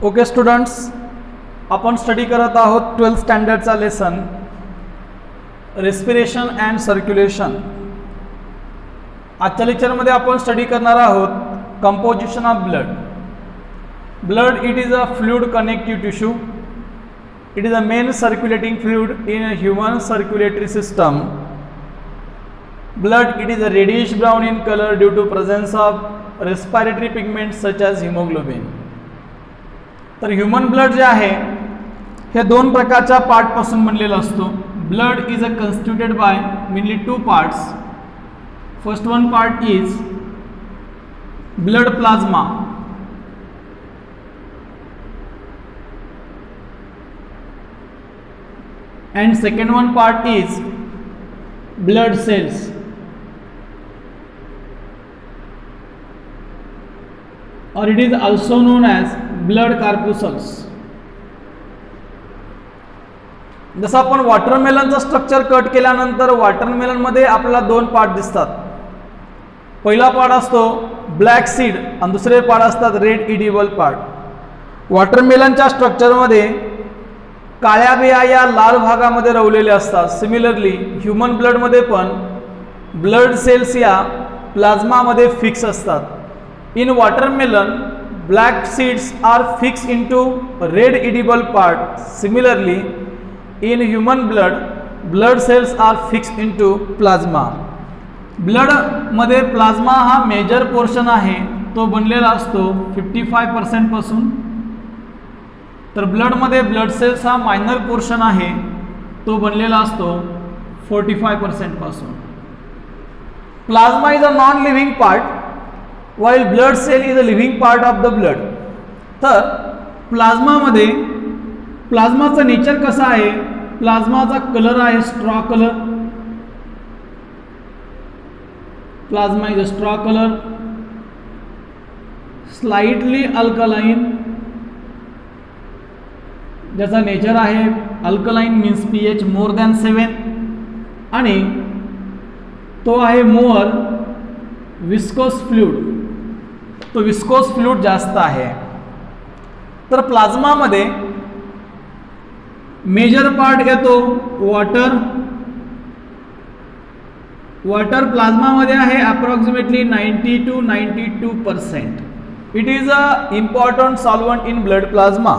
Okay students, आपण study करत आहोत 12th स्टँडर्डचा लेसन रेस्पिरेशन अँड सर्क्युलेशन. आजच्या लेक्चरमध्ये आपण स्टडी करणार आहोत composition of blood. Blood it is a fluid connective tissue. It is a main circulating fluid in a human circulatory system. Blood it is a reddish brown in color due to presence of respiratory pigments such as hemoglobin. तर human blood जे आहे हे दोन प्रकारच्या पार्टपासून बनलेला असतो. Blood is a constituted by mainly two parts. First one part is blood plasma and second one part is blood cells. Or it is also known as blood corpuscles. जसं आपण वॉटरमेलनचं स्ट्रक्चर कट केल्यानंतर वॉटरमेलनमध्ये आपल्याला दोन part दिसतात. पहिला part असतो black seed आणि दुसरे पार्ट असतात रेड इडिबल पार्ट. वॉटरमेलनच्या स्ट्रक्चरमध्ये काळ्या बिया या लाल भागामध्ये रवलेल्या असतात. सिमिलरली ह्यूमन ब्लडमध्ये पण ब्लड सेल्स या प्लाझ्मामध्ये फिक्स असतात. In watermelon, black seeds are fixed into red edible part. Similarly, in human blood, blood cells are fixed into plasma. Blood मध्ये प्लाझ्मा हा मेजर पोर्शन आहे, तो बनलेला असतो 55% पासून. तर ब्लड मध्ये ब्लड सेल्स हा मायनर पोर्शन आहे, तो बनलेला असतो 45% पासून. Plasma is a non living part while blood cell is a living part of the blood. तर प्लाझ्मामध्ये प्लाझ्माचं नेचर कसं आहे? प्लाझ्माचा कलर आहे straw colour. Plasma is a straw colour, slightly alkaline. ज्याचा नेचर आहे alkaline means pH more than 7 आणि तो आहे mower viscous fluid. तो विस्कोस फ्लूइड जास्त आहे. तर प्लाझ्मामध्ये मेजर पार्ट येतो वॉटर. वॉटर प्लाझ्मामध्ये आहे approximately 90 to 92%. It is a important solvent in blood plasma.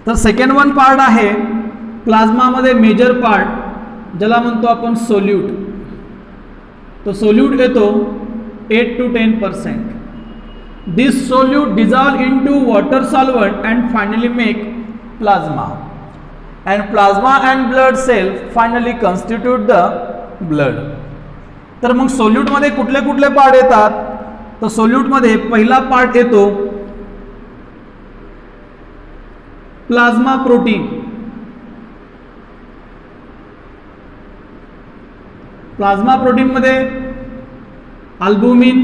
तर सेकंड वन पार्ट आहे प्लाझ्मामध्ये मेजर पार्ट ज्याला म्हणतो आपण सोल्यूट. तो सोल्यूट येतो 8 to 10%. This solute dissolve into water solvent and finally make plasma. And plasma and blood cell finally constitute the blood. तर मग solute मध्ये कुठले कुठले पार्ट येतात? तर सोल्यूट मध्ये पहिला पार्ट येतो प्लाझ्मा प्रोटीन. प्लाझ्मा प्रोटीन मध्ये अल्बुमिन,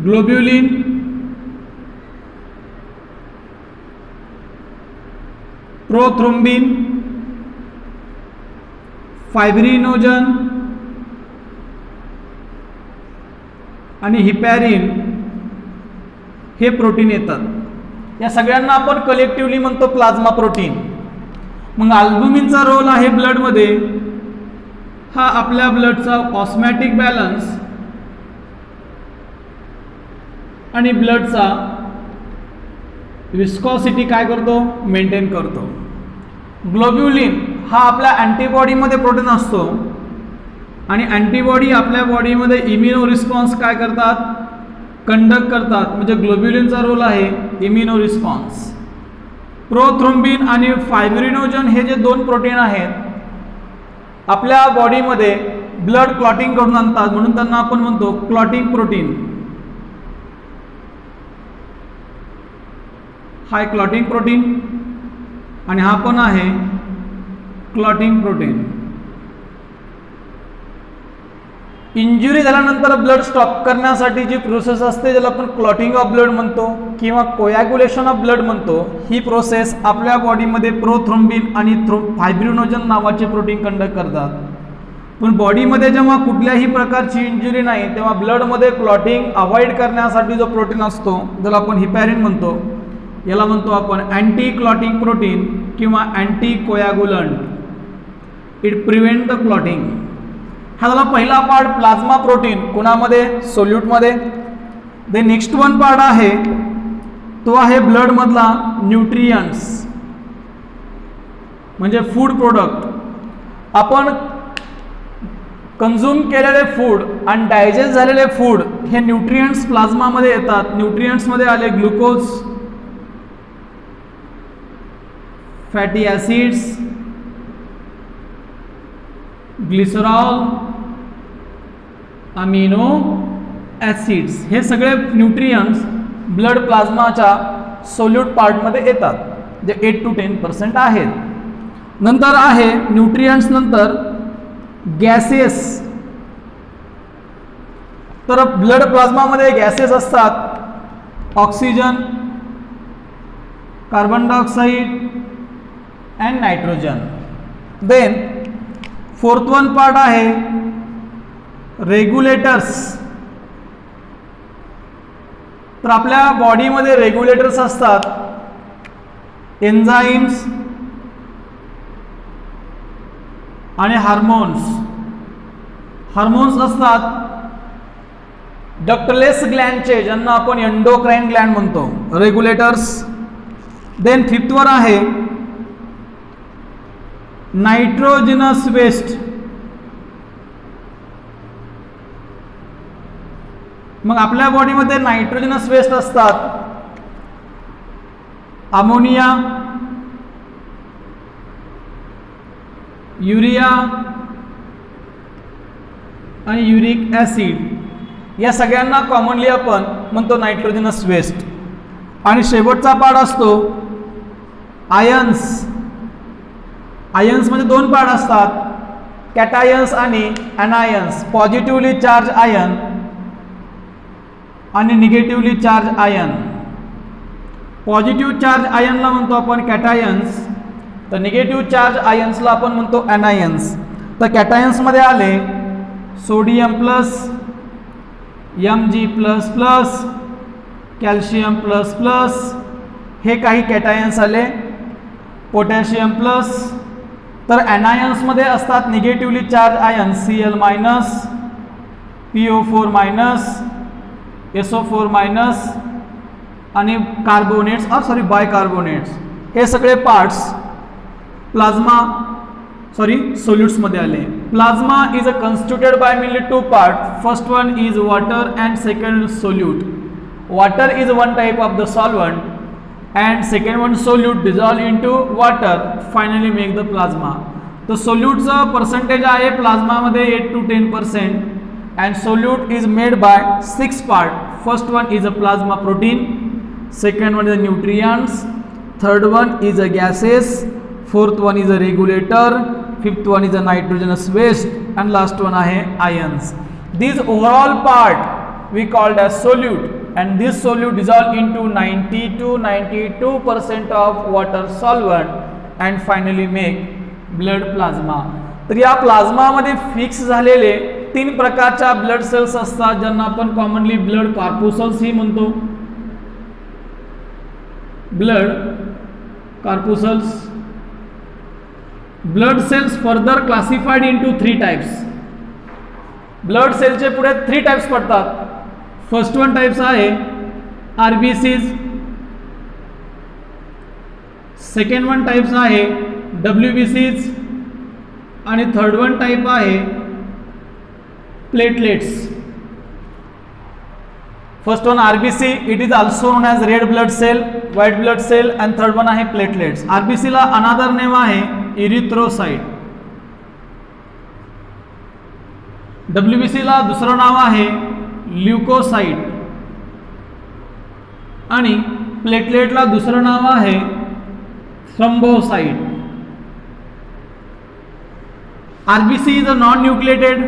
ग्लोब्युलिन, प्रोथ्रोम्बिन, फायब्रिनोजन आणि हिपॅरिन हे प्रोटीन येतात. या सगळ्यांना आपण कलेक्टिव्हली म्हणतो प्लाझ्मा प्रोटीन. मग अल्बुमिनचा रोल आहे ब्लडमध्ये. हा आपल्या ब्लडचा ऑस्मॅटिक बॅलन्स आणि ब्लडचा विस्कॉसिटी काय करतो? मेंटेन करतो. ग्लोब्युलिन हा आपल्या अँटीबॉडीमध्ये प्रोटीन असतो आणि अँटीबॉडी आपल्या बॉडीमध्ये इम्युनो रिस्पॉन्स काय करतात? कंडक्ट करतात. म्हणजे ग्लोब्युलिनचा रोल आहे इम्युनो रिस्पॉन्स. प्रोथ्रोम्बिन आणि फायब्रिनोजन हे जे दोन प्रोटीन आहेत आपल्या बॉडीमध्ये ब्लड क्लॉटिंग करून आणतात, म्हणून त्यांना आपण म्हणतो क्लॉटिंग प्रोटीन. हा एक क्लॉटिंग प्रोटीन आणि हा पण आहे क्लॉटिंग प्रोटीन. इंजुरी झाल्यानंतर ब्लड स्टॉप करण्यासाठी जी प्रोसेस असते ज्याला आपण क्लॉटिंग ऑफ ब्लड म्हणतो किंवा कोॲग्युलेशन ऑफ ब्लड म्हणतो, ही प्रोसेस आपल्या बॉडीमध्ये प्रोथ्रोम्बिन आणि फायब्रिनोजन नावाचे प्रोटीन कंडक्ट करतात. पण बॉडीमध्ये जेव्हा कुठल्याही प्रकारची इंजुरी नाही तेव्हा ब्लडमध्ये क्लॉटिंग अवॉइड करण्यासाठी जो प्रोटीन असतो ज्याला आपण हिपॅरिन म्हणतो, याला म्हणतो आपण अँटी क्लॉटिंग प्रोटीन किंवा anti coagulant. It prevent the clotting. हा झाला पहिला पार्ट प्लाझ्मा प्रोटीन. कोणामध्ये? सोल्यूटमध्ये. दे नेक्स्ट वन पार्ट आहे तो आहे ब्लड मधला न्यूट्रियंट्स म्हणजे फूड प्रोडक्ट. आपण कंझ्युम केलेले फूड आणि डायजेस्ट झालेले फूड हे न्यूट्रियंट्स प्लाझ्मामध्ये येतात. न्यूट्रियंट्समध्ये आले glucose, fatty acids, glycerol, amino acids. हे सगळे न्यूट्रियंट्स ब्लड प्लाझ्माच्या सोल्यूट पार्टमध्ये येतात जे 8 to 10% आहेत. नंतर आहे न्यूट्रियंट्स नंतर गॅसेस. तर ब्लड प्लाझ्मामध्ये गॅसेस असतात, oxygen, carbon dioxide and nitrogen. Then fourth one part आहे रेग्युलेटर्स. तर आपल्या बॉडीमध्ये रेग्युलेटर्स असतात, एन्झाईम्स आणि हार्मोन्स. हार्मोन्स असतात डक्टलेस ग्लॅन्डचे ज्यांना आपण एंडोक्राइन ग्लॅन्ड म्हणतो, रेग्युलेटर्स. देन फिफ्थ वर आहे नायट्रोजिनस वेस्ट. मग आपल्या बॉडीमध्ये नायट्रोजनस वेस्ट असतात, अमोनिया, युरिया आणि युरिक ॲसिड. या सगळ्यांना कॉमनली आपण म्हणतो नायट्रोजनस वेस्ट. आणि शेवटचा पार्ट असतो आयन्स. आयन्समध्ये 2 पार्ट असतात, कॅटायन्स आणि ॲनायन्स. पॉझिटिव्हली चार्ज आयन आणि negatively charge ion. Positive charge आयनला म्हणतो आपण कॅटायन्स, तर निगेटिव्ह चार्ज आयन्सला आपण म्हणतो ॲनायन्स. तर कॅटायन्समध्ये आले sodium plus, Mg++, calcium plus, हे काही कॅटायन्स आले. Potassium plus. तर ॲनायन्समध्ये असतात negatively charge ion Cl-, PO4-, SO4- आणि कार्बोनेट्स बायकार्बोनेट्स. हे सगळे पार्ट्स सोल्यूट्समध्ये आले. Plasma is constituted by mainly 2 part. First one is water and second solute. Water is one type of the solvent and second one solute dissolve into water finally make the plasma. तर सोल्यूटचं percentage आहे प्लाझ्मामध्ये 8 to 10% and solute is made by 6 parts. First one is a plasma protein, second one is a nutrients, third one is a gases, fourth one is a regulator, fifth one is a nitrogenous waste and last one are ions. These overall part we called as solute, and this solute dissolve into 90 to 92% of water solvent and finally make blood plasma. तर या प्लाझ्मामध्ये fix झालेले 3 प्रकारच्या blood cells असतात ज्यांना आपण commonly blood corpuscles ही म्हणतो. Blood corpuscles. Blood cells further classified into 3 types. Blood सेलचे पुढे 3 टाइप्स पडतात. फर्स्ट वन टाइप्स आहे आरबीसीज, सेकंड वन टाइप्स आहे डब्ल्यूबीसीज आणि थर्ड वन टाइप आहे platelets. First one RBC, it is also known as red blood cell, white blood cell and third one आहे platelets. RBC ला another name आहे erythrocyte. WBC ला दुसरं नाव आहे ल्युकोसाइट आणि प्लेटलेटला दुसरं नाव आहे thrombocyte. RBC is a non nucleated,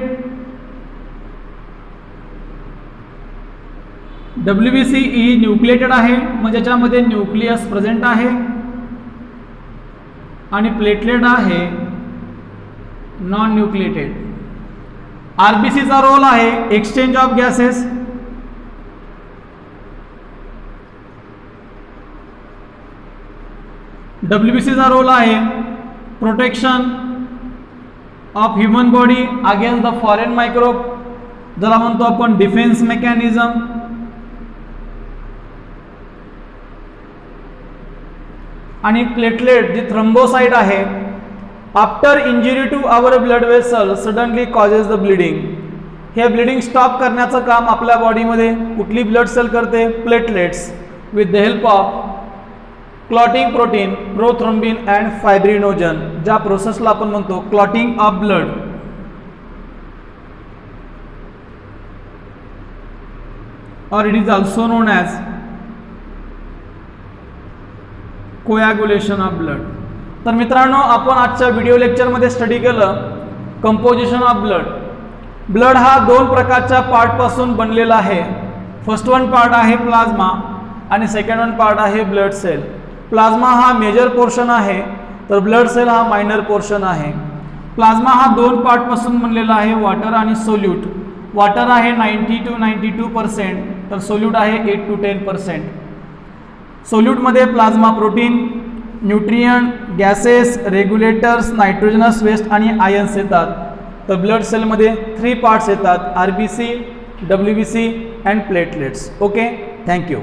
WBC ही न्यूक्लिएटेड आहे म्हणजे ज्याच्यामध्ये न्यूक्लियस प्रेझेंट आहे आणि प्लेटलेट आहे नॉन न्यूक्लिएटेड. आरबीसीचा रोल आहे एक्सचेंज ऑफ गॅसेस, डब्ल्यूबीसीचा रोल आहे protection of human body against the foreign microbe, ज्याला म्हणतो आपण डिफेन्स मेकॅनिझम. आणि प्लेटलेट जी थ्रोम्बोसाइट आहे, after injury to our blood vessel suddenly causes the bleeding. हे ब्लिडिंग स्टॉप करण्याचं काम आपल्या बॉडीमध्ये कुठली ब्लड सेल करते? Platelets, with the help of clotting protein, prothrombin and fibrinogen, ज्या प्रोसेसला आपण म्हणतो clotting of blood. or it is also known as coagulation of blood. तर मित्रांनो, आपण आजच्या व्हिडिओ लेक्चरमध्ये स्टडी केलं कंपोजिशन ऑफ ब्लड. ब्लड हा दोन प्रकारच्या पार्टपासून बनलेला आहे. फर्स्ट वन पार्ट आहे प्लाझ्मा आणि सेकंड वन पार्ट आहे ब्लड सेल. प्लाझ्मा हा मेजर पोर्शन आहे, तर ब्लड सेल हा मायनर पोर्शन आहे. प्लाझ्मा हा दोन पार्टपासून बनलेला आहे, वॉटर आणि सोल्यूट. वॉटर आहे 90 to 92%, तर सोल्यूट आहे 8 to 10%. सोल्यूटमध्ये plasma protein, nutrient, gases, regulators, nitrogenous waste आणि आयन्स येतात. तर ब्लड सेलमध्ये 3 पार्ट्स येतात, RBC, WBC and platelets. Okay, thank you.